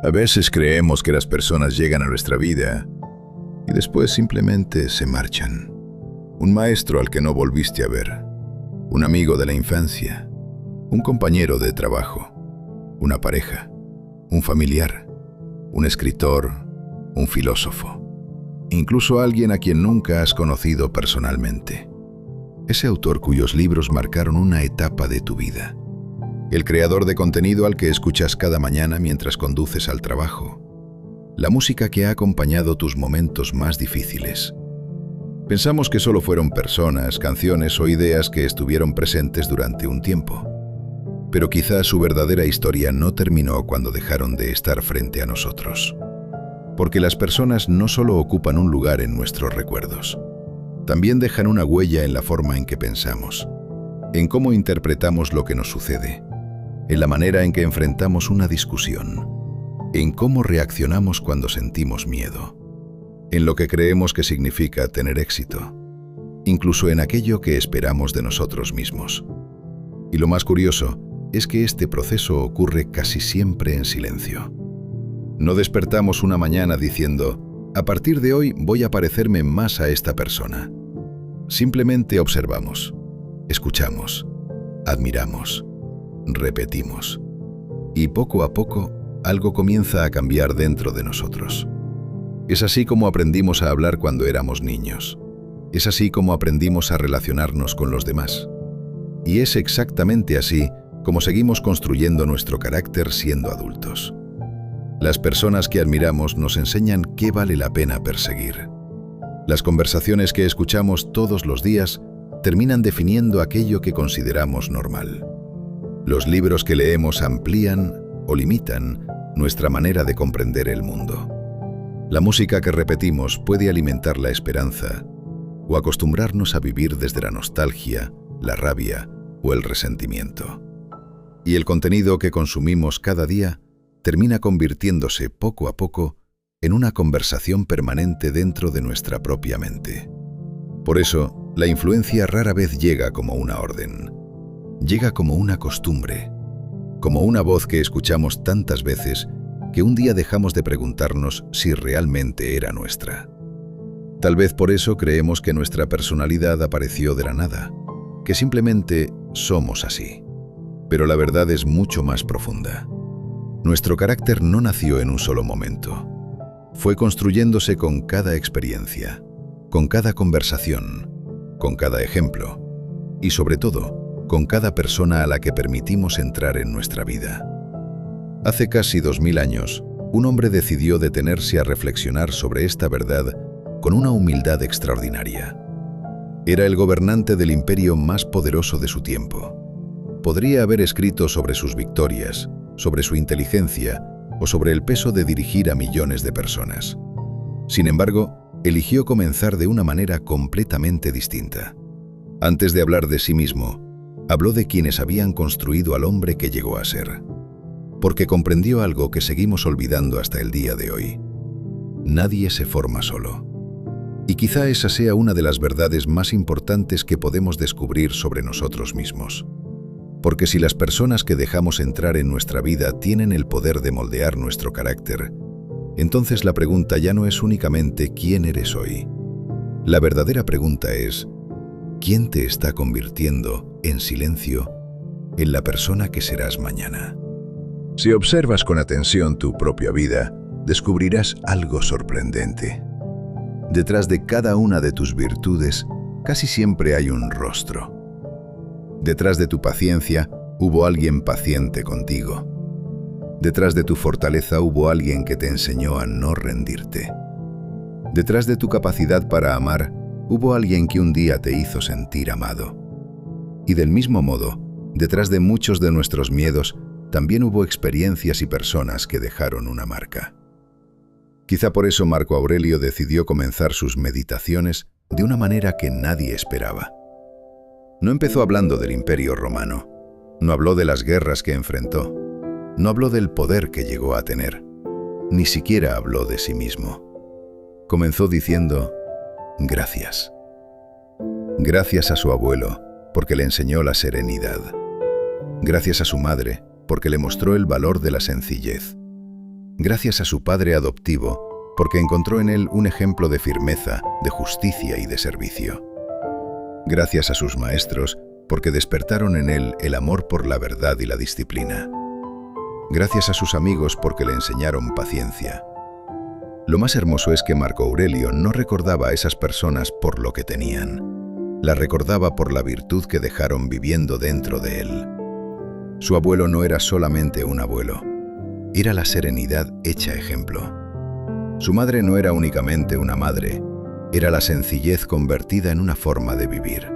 A veces creemos que las personas llegan a nuestra vida y después simplemente se marchan. Un maestro al que no volviste a ver, un amigo de la infancia, un compañero de trabajo, una pareja, un familiar, un escritor, un filósofo, incluso alguien a quien nunca has conocido personalmente. Ese autor cuyos libros marcaron una etapa de tu vida. El creador de contenido al que escuchas cada mañana mientras conduces al trabajo. La música que ha acompañado tus momentos más difíciles. Pensamos que solo fueron personas, canciones o ideas que estuvieron presentes durante un tiempo. Pero quizás su verdadera historia no terminó cuando dejaron de estar frente a nosotros. Porque las personas no solo ocupan un lugar en nuestros recuerdos, también dejan una huella en la forma en que pensamos, en cómo interpretamos lo que nos sucede, en la manera en que enfrentamos una discusión, en cómo reaccionamos cuando sentimos miedo, en lo que creemos que significa tener éxito, incluso en aquello que esperamos de nosotros mismos. Y lo más curioso es que este proceso ocurre casi siempre en silencio. No despertamos una mañana diciendo, a partir de hoy voy a parecerme más a esta persona. Simplemente observamos, escuchamos, admiramos, repetimos. Y poco a poco, algo comienza a cambiar dentro de nosotros. Es así como aprendimos a hablar cuando éramos niños. Es así como aprendimos a relacionarnos con los demás. Y es exactamente así como seguimos construyendo nuestro carácter siendo adultos. Las personas que admiramos nos enseñan qué vale la pena perseguir. Las conversaciones que escuchamos todos los días terminan definiendo aquello que consideramos normal. Los libros que leemos amplían o limitan nuestra manera de comprender el mundo. La música que repetimos puede alimentar la esperanza o acostumbrarnos a vivir desde la nostalgia, la rabia o el resentimiento. Y el contenido que consumimos cada día termina convirtiéndose poco a poco en una conversación permanente dentro de nuestra propia mente. Por eso, la influencia rara vez llega como una orden. Llega como una costumbre, como una voz que escuchamos tantas veces que un día dejamos de preguntarnos si realmente era nuestra. Tal vez por eso creemos que nuestra personalidad apareció de la nada, que simplemente somos así. Pero la verdad es mucho más profunda. Nuestro carácter no nació en un solo momento. Fue construyéndose con cada experiencia, con cada conversación, con cada ejemplo y sobre todo, con cada persona a la que permitimos entrar en nuestra vida. Hace casi 2000 años, un hombre decidió detenerse a reflexionar sobre esta verdad con una humildad extraordinaria. Era el gobernante del imperio más poderoso de su tiempo. Podría haber escrito sobre sus victorias, sobre su inteligencia o sobre el peso de dirigir a millones de personas. Sin embargo, eligió comenzar de una manera completamente distinta. Antes de hablar de sí mismo, habló de quienes habían construido al hombre que llegó a ser. Porque comprendió algo que seguimos olvidando hasta el día de hoy. Nadie se forma solo. Y quizá esa sea una de las verdades más importantes que podemos descubrir sobre nosotros mismos. Porque si las personas que dejamos entrar en nuestra vida tienen el poder de moldear nuestro carácter, entonces la pregunta ya no es únicamente ¿quién eres hoy? La verdadera pregunta es ¿quién te está convirtiendo, en silencio, en la persona que serás mañana? Si observas con atención tu propia vida, descubrirás algo sorprendente. Detrás de cada una de tus virtudes, casi siempre hay un rostro. Detrás de tu paciencia, hubo alguien paciente contigo. Detrás de tu fortaleza hubo alguien que te enseñó a no rendirte. Detrás de tu capacidad para amar, hubo alguien que un día te hizo sentir amado. Y del mismo modo, detrás de muchos de nuestros miedos, también hubo experiencias y personas que dejaron una marca. Quizá por eso Marco Aurelio decidió comenzar sus meditaciones de una manera que nadie esperaba. No empezó hablando del Imperio Romano, no habló de las guerras que enfrentó, no habló del poder que llegó a tener, ni siquiera habló de sí mismo. Comenzó diciendo, gracias. Gracias a su abuelo, porque le enseñó la serenidad. Gracias a su madre, porque le mostró el valor de la sencillez. Gracias a su padre adoptivo, porque encontró en él un ejemplo de firmeza, de justicia y de servicio. Gracias a sus maestros, porque despertaron en él el amor por la verdad y la disciplina. Gracias a sus amigos, porque le enseñaron paciencia. Lo más hermoso es que Marco Aurelio no recordaba a esas personas por lo que tenían. Las recordaba por la virtud que dejaron viviendo dentro de él. Su abuelo no era solamente un abuelo, era la serenidad hecha ejemplo. Su madre no era únicamente una madre, era la sencillez convertida en una forma de vivir.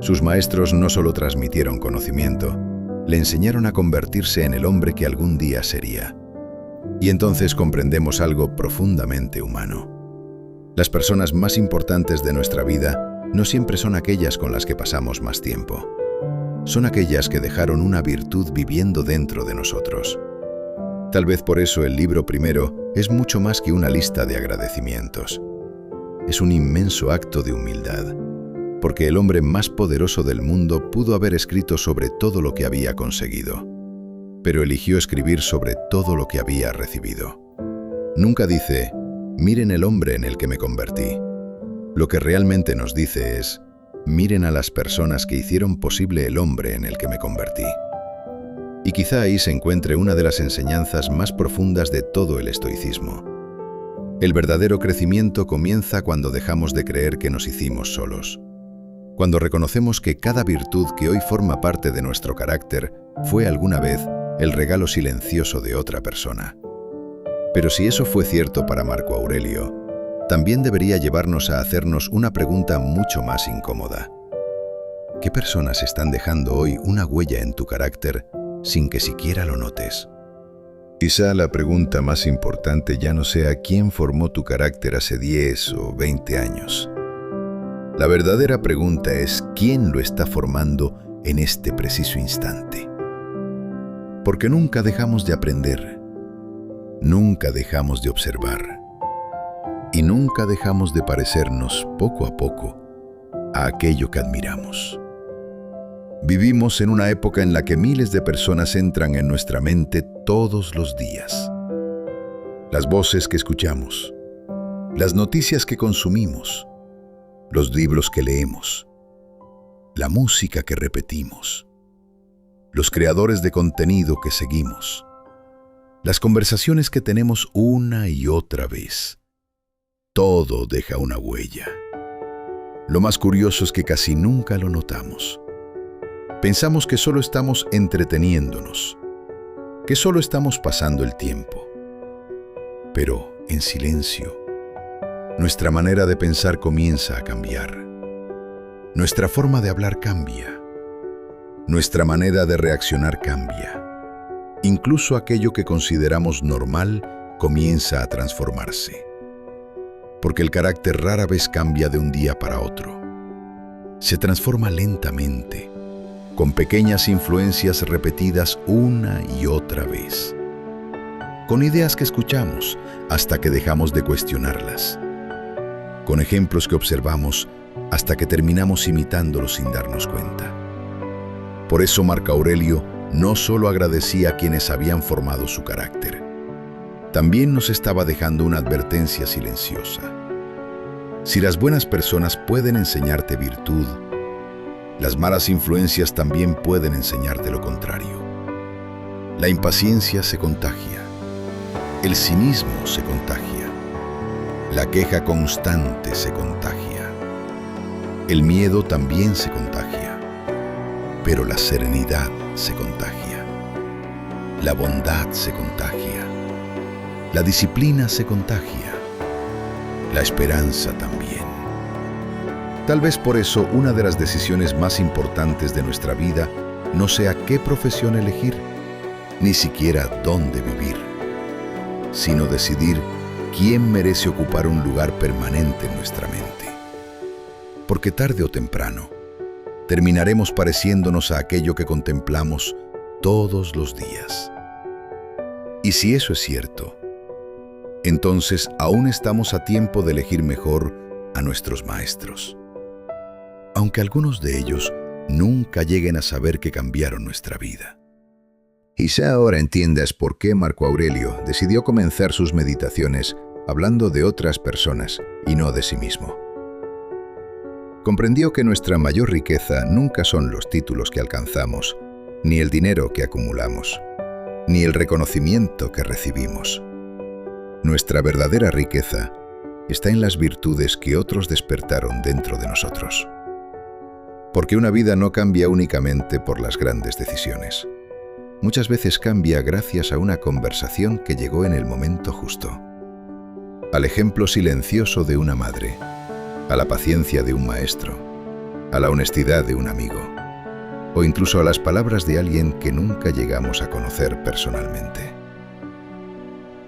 Sus maestros no solo transmitieron conocimiento, le enseñaron a convertirse en el hombre que algún día sería. Y entonces comprendemos algo profundamente humano. Las personas más importantes de nuestra vida no siempre son aquellas con las que pasamos más tiempo. Son aquellas que dejaron una virtud viviendo dentro de nosotros. Tal vez por eso el libro primero es mucho más que una lista de agradecimientos. Es un inmenso acto de humildad, porque el hombre más poderoso del mundo pudo haber escrito sobre todo lo que había conseguido, pero eligió escribir sobre todo lo que había recibido. Nunca dice, miren el hombre en el que me convertí. Lo que realmente nos dice es, miren a las personas que hicieron posible el hombre en el que me convertí. Y quizá ahí se encuentre una de las enseñanzas más profundas de todo el estoicismo. El verdadero crecimiento comienza cuando dejamos de creer que nos hicimos solos. Cuando reconocemos que cada virtud que hoy forma parte de nuestro carácter fue alguna vez el regalo silencioso de otra persona. Pero si eso fue cierto para Marco Aurelio, también debería llevarnos a hacernos una pregunta mucho más incómoda. ¿Qué personas están dejando hoy una huella en tu carácter sin que siquiera lo notes? Quizá la pregunta más importante ya no sea quién formó tu carácter hace 10 o 20 años. La verdadera pregunta es quién lo está formando en este preciso instante. Porque nunca dejamos de aprender, nunca dejamos de observar y nunca dejamos de parecernos poco a poco a aquello que admiramos. Vivimos en una época en la que miles de personas entran en nuestra mente todos los días. Las voces que escuchamos, las noticias que consumimos, los libros que leemos, la música que repetimos, los creadores de contenido que seguimos, las conversaciones que tenemos una y otra vez. Todo deja una huella. Lo más curioso es que casi nunca lo notamos. Pensamos que solo estamos entreteniéndonos, que solo estamos pasando el tiempo. Pero, en silencio, nuestra manera de pensar comienza a cambiar. Nuestra forma de hablar cambia. Nuestra manera de reaccionar cambia. Incluso aquello que consideramos normal comienza a transformarse. Porque el carácter rara vez cambia de un día para otro. Se transforma lentamente, con pequeñas influencias repetidas una y otra vez. Con ideas que escuchamos hasta que dejamos de cuestionarlas. Con ejemplos que observamos hasta que terminamos imitándolos sin darnos cuenta. Por eso Marco Aurelio no solo agradecía a quienes habían formado su carácter, también nos estaba dejando una advertencia silenciosa. Si las buenas personas pueden enseñarte virtud, las malas influencias también pueden enseñarte lo contrario. La impaciencia se contagia, el cinismo se contagia, la queja constante se contagia, el miedo también se contagia, pero la serenidad se contagia, la bondad se contagia, la disciplina se contagia, la esperanza también. Tal vez por eso una de las decisiones más importantes de nuestra vida no sea qué profesión elegir, ni siquiera dónde vivir, sino decidir quién merece ocupar un lugar permanente en nuestra mente. Porque tarde o temprano, terminaremos pareciéndonos a aquello que contemplamos todos los días. Y si eso es cierto, entonces aún estamos a tiempo de elegir mejor a nuestros maestros. Aunque algunos de ellos nunca lleguen a saber que cambiaron nuestra vida. Quizá ahora entiendas por qué Marco Aurelio decidió comenzar sus meditaciones hablando de otras personas y no de sí mismo. Comprendió que nuestra mayor riqueza nunca son los títulos que alcanzamos, ni el dinero que acumulamos, ni el reconocimiento que recibimos. Nuestra verdadera riqueza está en las virtudes que otros despertaron dentro de nosotros. Porque una vida no cambia únicamente por las grandes decisiones. Muchas veces cambia gracias a una conversación que llegó en el momento justo. Al ejemplo silencioso de una madre, a la paciencia de un maestro, a la honestidad de un amigo, o incluso a las palabras de alguien que nunca llegamos a conocer personalmente.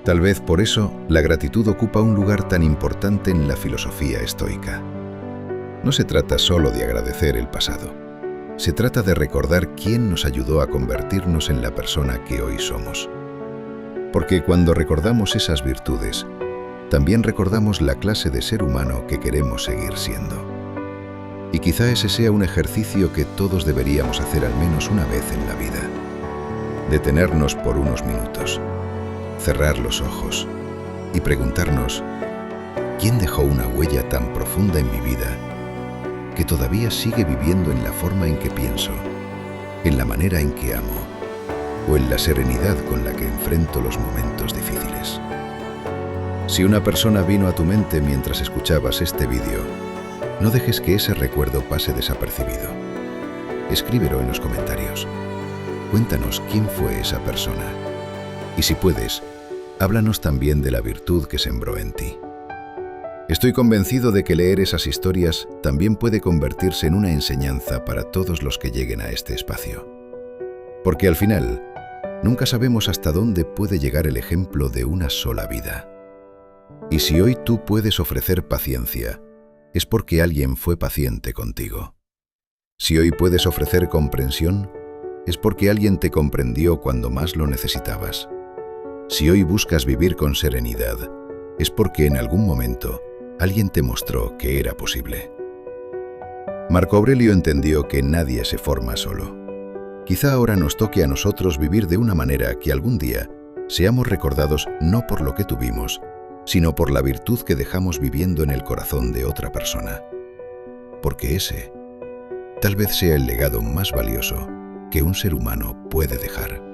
Tal vez por eso la gratitud ocupa un lugar tan importante en la filosofía estoica. No se trata solo de agradecer el pasado, se trata de recordar quién nos ayudó a convertirnos en la persona que hoy somos. Porque cuando recordamos esas virtudes, también recordamos la clase de ser humano que queremos seguir siendo. Y quizá ese sea un ejercicio que todos deberíamos hacer al menos una vez en la vida. Detenernos por unos minutos, cerrar los ojos y preguntarnos, ¿quién dejó una huella tan profunda en mi vida que todavía sigue viviendo en la forma en que pienso, en la manera en que amo o en la serenidad con la que enfrento los momentos difíciles? Si una persona vino a tu mente mientras escuchabas este vídeo, no dejes que ese recuerdo pase desapercibido. Escríbelo en los comentarios. Cuéntanos quién fue esa persona. Y si puedes, háblanos también de la virtud que sembró en ti. Estoy convencido de que leer esas historias también puede convertirse en una enseñanza para todos los que lleguen a este espacio. Porque al final, nunca sabemos hasta dónde puede llegar el ejemplo de una sola vida. Y si hoy tú puedes ofrecer paciencia, es porque alguien fue paciente contigo. Si hoy puedes ofrecer comprensión, es porque alguien te comprendió cuando más lo necesitabas. Si hoy buscas vivir con serenidad, es porque en algún momento alguien te mostró que era posible. Marco Aurelio entendió que nadie se forma solo. Quizá ahora nos toque a nosotros vivir de una manera que algún día seamos recordados no por lo que tuvimos, sino por la virtud que dejamos viviendo en el corazón de otra persona. Porque ese tal vez sea el legado más valioso que un ser humano puede dejar.